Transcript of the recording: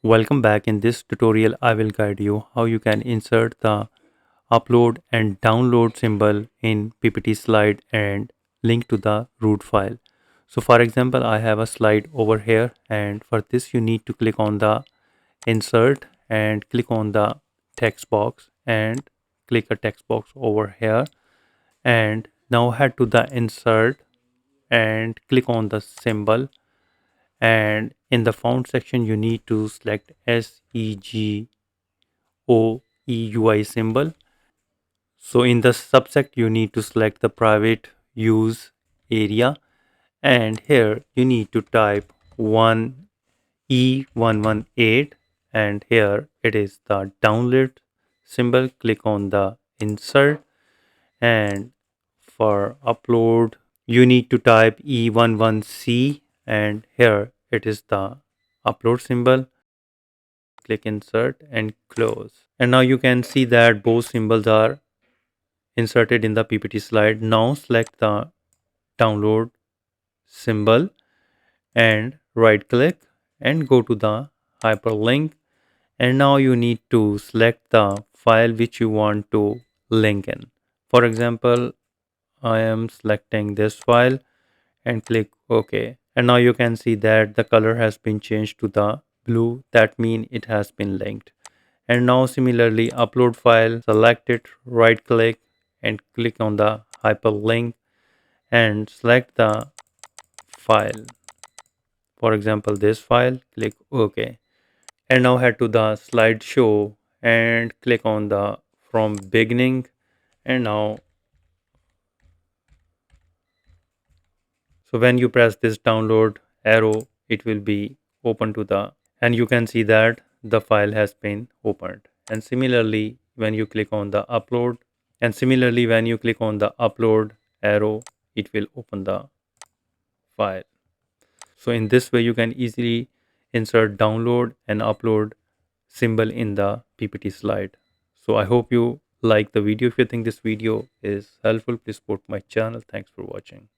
Welcome back. In this tutorial, I will guide you how you can insert the upload and download symbol in PPT slide and link to the root file. So for example, I have a slide over here, and for this you need to click on the insert and click on the text box and click a text box over here, and now head to the insert and click on the symbol, and in the font section you need to select SEGOEUI symbol. So in the subject you need to select the private use area, and here you need to type 1E118, and here it is the download symbol. Click on the insert, and for upload you need to type E11C, and here it is the upload symbol. Click insert and close, and now you can see that both symbols are inserted in the PPT slide. Now select the download symbol and right click and go to the hyperlink, and now you need to select the file which you want to link in. For example, I am selecting this file and click OK. And now you can see that the color has been changed to the blue. That means it has been linked. And now similarly, upload file, select it, right click and click on the hyperlink and select the file. For example, this file, click OK. And now head to the slideshow and click on the from beginning, and now so when you press this download arrow, it will be open to the, and you can see that the file has been opened. And similarly, when you click on the upload, arrow, it will open the file. So in this way, you can easily insert download and upload symbol in the PPT slide. So I hope you like the video. If you think this video is helpful, please support my channel. Thanks for watching.